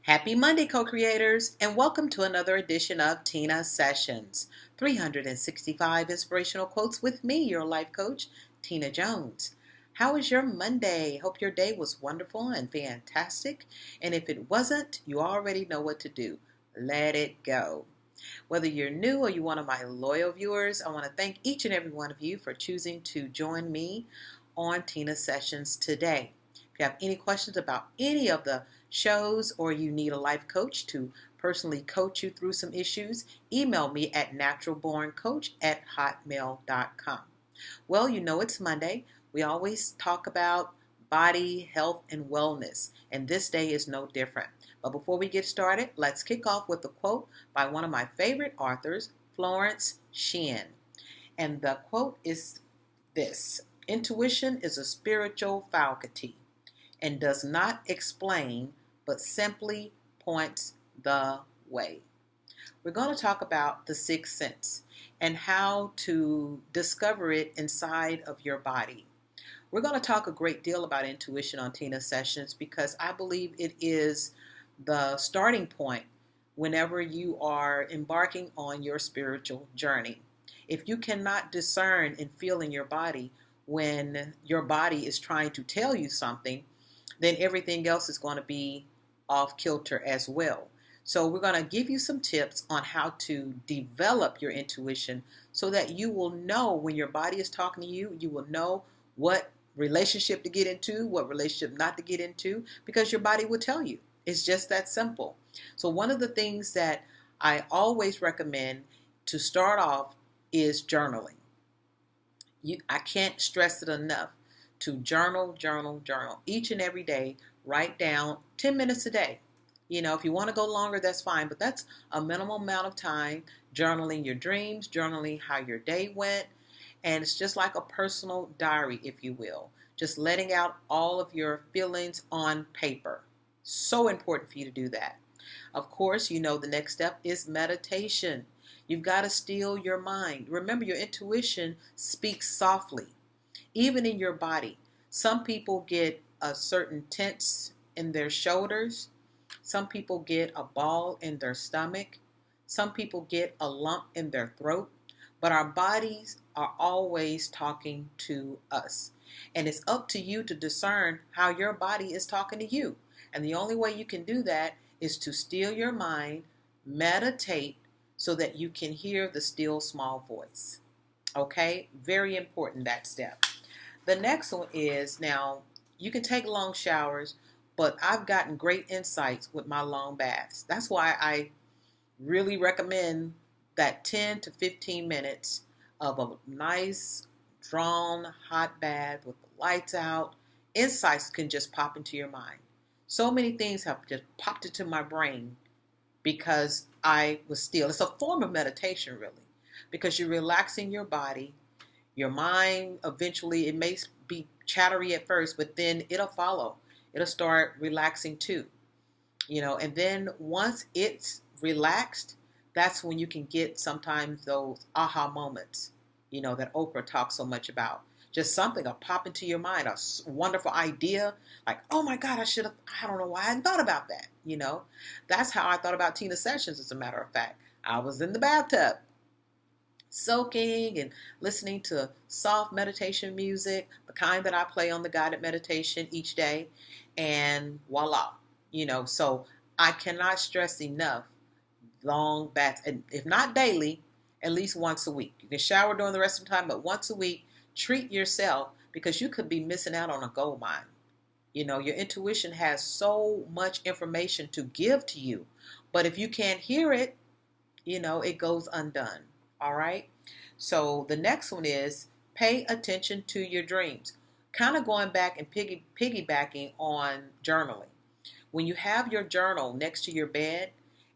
Happy Monday, co-creators, and welcome to another edition of Teena Sessions, 365 inspirational quotes with me, your life coach, Teena Jones. How was your Monday? Hope your day was wonderful and fantastic. And if it wasn't, you already know what to do. Let it go. Whether you're new or you're one of my loyal viewers, I want to thank each and every one of you for choosing to join me on Teena Sessions today. If you have any questions about any of the shows or you need a life coach to personally coach you through some issues, email me at naturalborncoach@hotmail.com. Well, you know it's Monday. We always talk about body, health, and wellness, and this day is no different. But before we get started, let's kick off with a quote by one of my favorite authors, Florence Shinn. And the quote is this: "Intuition is a spiritual faculty and does not explain, but simply points the way." We're going to talk about the sixth sense and how to discover it inside of your body. We're going to talk a great deal about intuition on Teena Sessions because I believe it is the starting point whenever you are embarking on your spiritual journey. If you cannot discern and feel in your body when your body is trying to tell you something, then everything else is going to be off kilter as well. So we're going to give you some tips on how to develop your intuition so that you will know when your body is talking to you. You will know what relationship to get into, what relationship not to get into, because your body will tell you. It's just that simple. So one of the things that I always recommend to start off is journaling. I can't stress it enough to journal each and every day. Write down 10 minutes a day. If you want to go longer, that's fine, but that's a minimal amount of time journaling your dreams, journaling how your day went, and it's just like a personal diary, if you will. Just letting out all of your feelings on paper. So important for you to do that. Of course, the next step is meditation. You've got to still your mind. Remember, your intuition speaks softly, even in your body. Some people get a certain tense in their shoulders. Some people get a ball in their stomach. Some people get a lump in their throat. But our bodies are always talking to us. And it's up to you to discern how your body is talking to you. And the only way you can do that is to still your mind, meditate, so that you can hear the still small voice. Okay? Very important, that step. The next one is, now, you can take long showers, but I've gotten great insights with my long baths. That's why I really recommend that 10 to 15 minutes of a nice, drawn, hot bath with the lights out. Insights can just pop into your mind. So many things have just popped into my brain because I was still. It's a form of meditation, really, because you're relaxing your body. Your mind, eventually, it may be chattery at first, but then it'll follow. It'll start relaxing too. And then once it's relaxed, that's when you can get sometimes those aha moments, that Oprah talks so much about. Just something will pop into your mind, a wonderful idea, like, oh my God, I don't know why I hadn't thought about that. That's how I thought about Teena Sessions, as a matter of fact. I was in the bathtub, soaking and listening to soft meditation music, the kind that I play on the guided meditation each day, and voila. So I cannot stress enough long baths, and if not daily, at least once a week. You can shower during the rest of the time, but once a week, treat yourself, because you could be missing out on a gold mine. Your intuition has so much information to give to you, but if you can't hear it, it goes undone. All right. So the next one is pay attention to your dreams. Kind of going back and piggybacking on journaling. When you have your journal next to your bed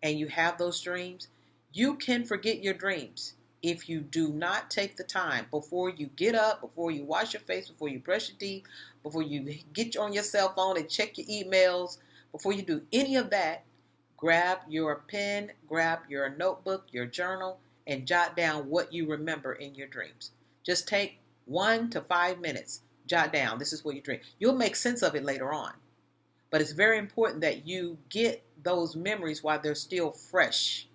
and you have those dreams, you can forget your dreams if you do not take the time before you get up, before you wash your face, before you brush your teeth, before you get on your cell phone and check your emails, before you do any of that. Grab your pen, grab your notebook, your journal, and jot down what you remember in your dreams. Just take 1 to 5 minutes. Jot down, this is what you dream. You'll make sense of it later on. But it's very important that you get those memories while they're still fresh,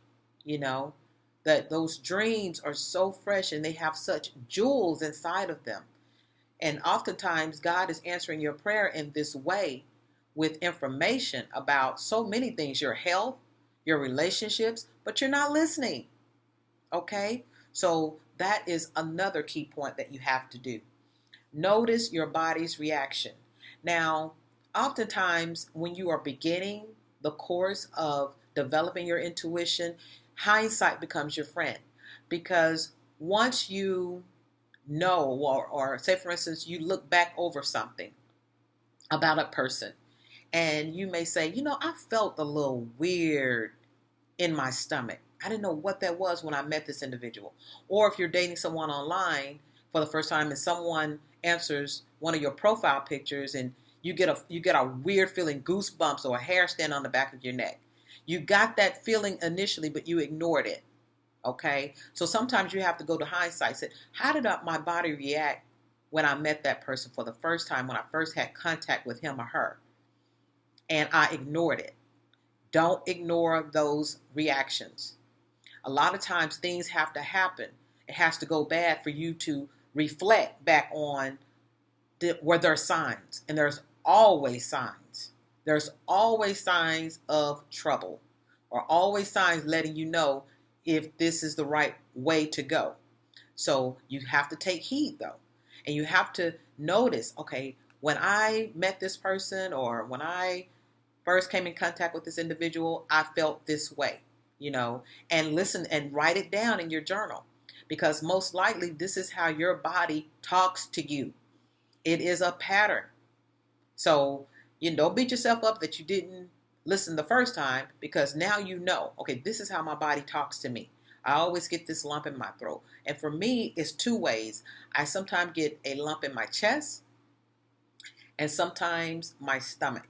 that those dreams are so fresh and they have such jewels inside of them. And oftentimes, God is answering your prayer in this way with information about so many things, your health, your relationships, but you're not listening. Okay? So that is another key point that you have to do. Notice your body's reaction. Now, oftentimes when you are beginning the course of developing your intuition, hindsight becomes your friend. Because once you know, or say for instance, you look back over something about a person and you may say, I felt a little weird in my stomach. I didn't know what that was when I met this individual. Or if you're dating someone online for the first time and someone answers one of your profile pictures and you get a weird feeling, goosebumps or a hair stand on the back of your neck. You got that feeling initially, but you ignored it. Okay? So sometimes you have to go to hindsight. Say, how did my body react when I met that person for the first time, when I first had contact with him or her? And I ignored it. Don't ignore those reactions. A lot of times things have to happen. It has to go bad for you to reflect back on where there are signs. And there's always signs. There's always signs of trouble, or always signs letting you know if this is the right way to go. So you have to take heed though. And you have to notice, okay, when I met this person or when I first came in contact with this individual, I felt this way, and listen and write it down in your journal, because most likely this is how your body talks to you. It is a pattern. So don't beat yourself up that you didn't listen the first time, because now okay, this is how my body talks to me. I always get this lump in my throat. And for me, it's two ways. I sometimes get a lump in my chest and sometimes my stomach.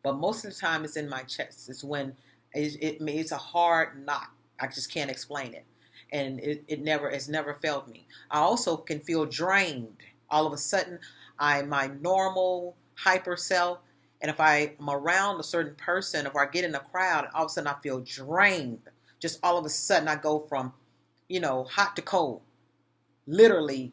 But most of the time it's in my chest. It's when it's a hard knot. I just can't explain it. And it's never failed me. I also can feel drained. All of a sudden, I'm my normal hyper self. And if I'm around a certain person, if I get in a crowd, all of a sudden I feel drained. Just all of a sudden I go from, hot to cold, literally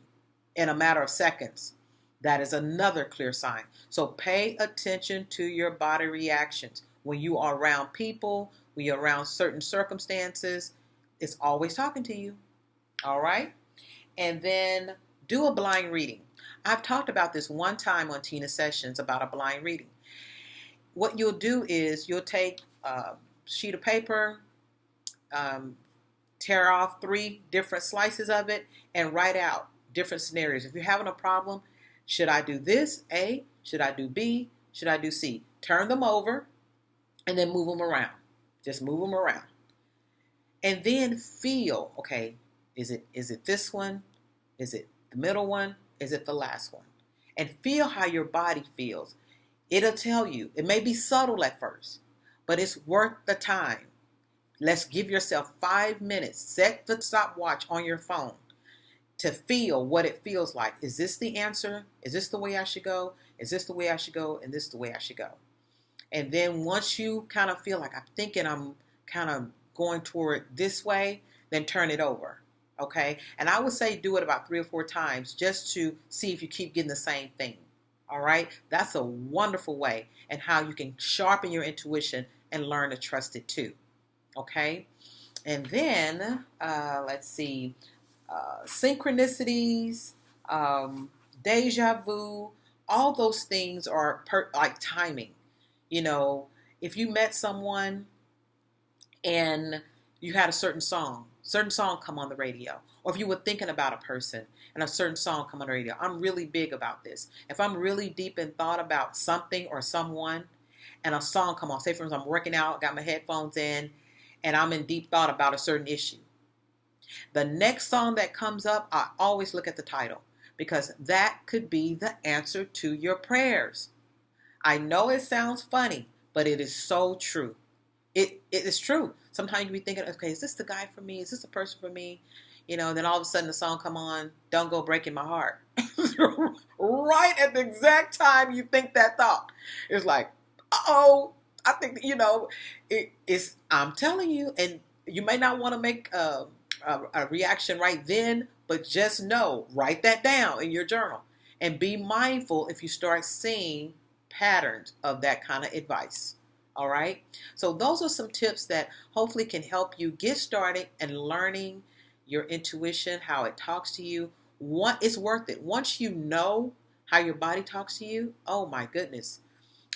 in a matter of seconds. That is another clear sign. So pay attention to your body reactions. When you are around people, when you're around certain circumstances, it's always talking to you. All right? And then do a blind reading. I've talked about this one time on Teena Sessions about a blind reading. What you'll do is you'll take a sheet of paper, tear off 3 different slices of it, and write out different scenarios. If you're having a problem, should I do this, A? Should I do B? Should I do C? Turn them over and then move them around. Just move them around. And then feel, okay, is it this one? Is it the middle one? Is it the last one? And feel how your body feels. It'll tell you. It may be subtle at first, but it's worth the time. Let's give yourself 5 minutes. Set the stopwatch on your phone to feel what it feels like. Is this the answer? Is this the way I should go? Is this the way I should go? And this is the way I should go. And then once you kind of feel like I'm thinking I'm kind of going toward this way, then turn it over. Okay? And I would say do it about 3 or 4 times just to see if you keep getting the same thing. All right? That's a wonderful way and how you can sharpen your intuition and learn to trust it too. Okay? And then, let's see, synchronicities, deja vu, all those things are like timing. If you met someone and you had a certain song come on the radio, or if you were thinking about a person and a certain song come on the radio. I'm really big about this. If I'm really deep in thought about something or someone and a song come on, say for instance, I'm working out, got my headphones in, and I'm in deep thought about a certain issue. The next song that comes up, I always look at the title, because that could be the answer to your prayers. I know it sounds funny, but it is so true. It is true. Sometimes you be thinking, okay, is this the guy for me? Is this the person for me? Then all of a sudden the song come on, Don't Go Breaking My Heart. Right at the exact time you think that thought. It's like, uh-oh, I think, I'm telling you, and you may not want to make a reaction right then, but just know, write that down in your journal and be mindful if you start seeing patterns of that kind of advice. All right. So those are some tips that hopefully can help you get started and learning your intuition, how it talks to you. It's worth it. Once you know how your body talks to you, oh my goodness.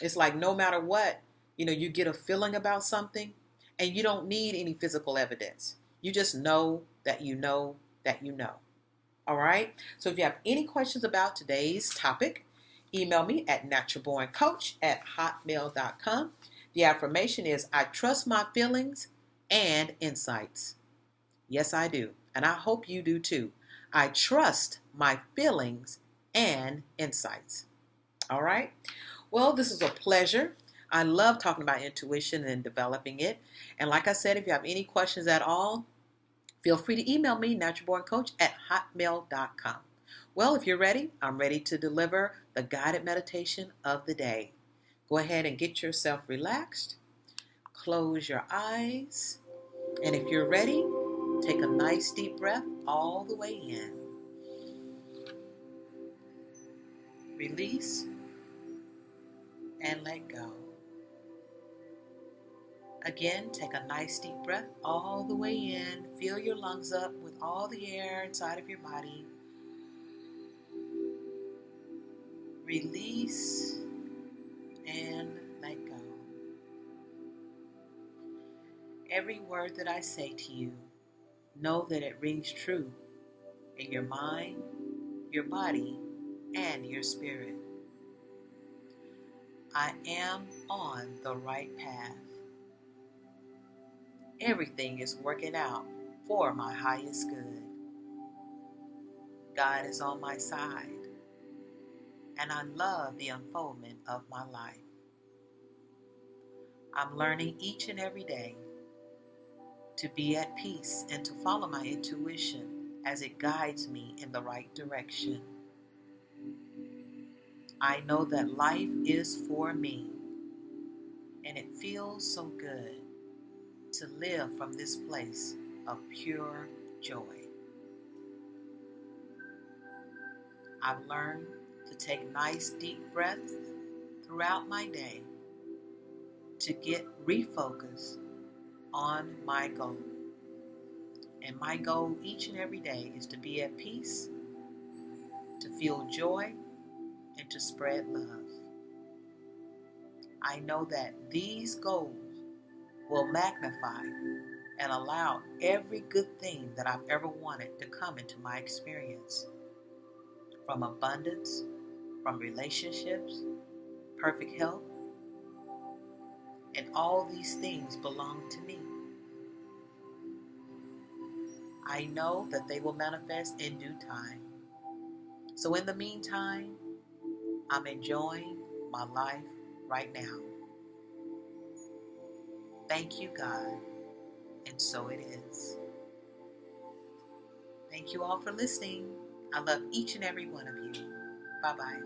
It's like no matter what, you get a feeling about something and you don't need any physical evidence. You just know that you know that you know. All right. So if you have any questions about today's topic, email me at naturalborncoach@hotmail.com. The affirmation is, I trust my feelings and insights. Yes, I do. And I hope you do too. I trust my feelings and insights. All right. Well, this is a pleasure. I love talking about intuition and developing it. And like I said, if you have any questions at all, feel free to email me, naturalborncoach@hotmail.com. Well, if you're ready, I'm ready to deliver the guided meditation of the day. Go ahead and get yourself relaxed. Close your eyes. And if you're ready, take a nice deep breath all the way in. Release and let go. Again, take a nice deep breath all the way in. Fill your lungs up with all the air inside of your body. Release and let go. Every word that I say to you, know that it rings true in your mind, your body, and your spirit. I am on the right path. Everything is working out for my highest good. God is on my side, and I love the unfoldment of my life. I'm learning each and every day to be at peace and to follow my intuition as it guides me in the right direction. I know that life is for me, and it feels so good to live from this place of pure joy. I've learned to take nice deep breaths throughout my day to get refocused on my goal. And my goal each and every day is to be at peace, to feel joy, and to spread love. I know that these goals will magnify and allow every good thing that I've ever wanted to come into my experience. From abundance, from relationships, perfect health, and all these things belong to me. I know that they will manifest in due time. So in the meantime, I'm enjoying my life right now. Thank you, God, and so it is. Thank you all for listening. I love each and every one of you. Bye-bye.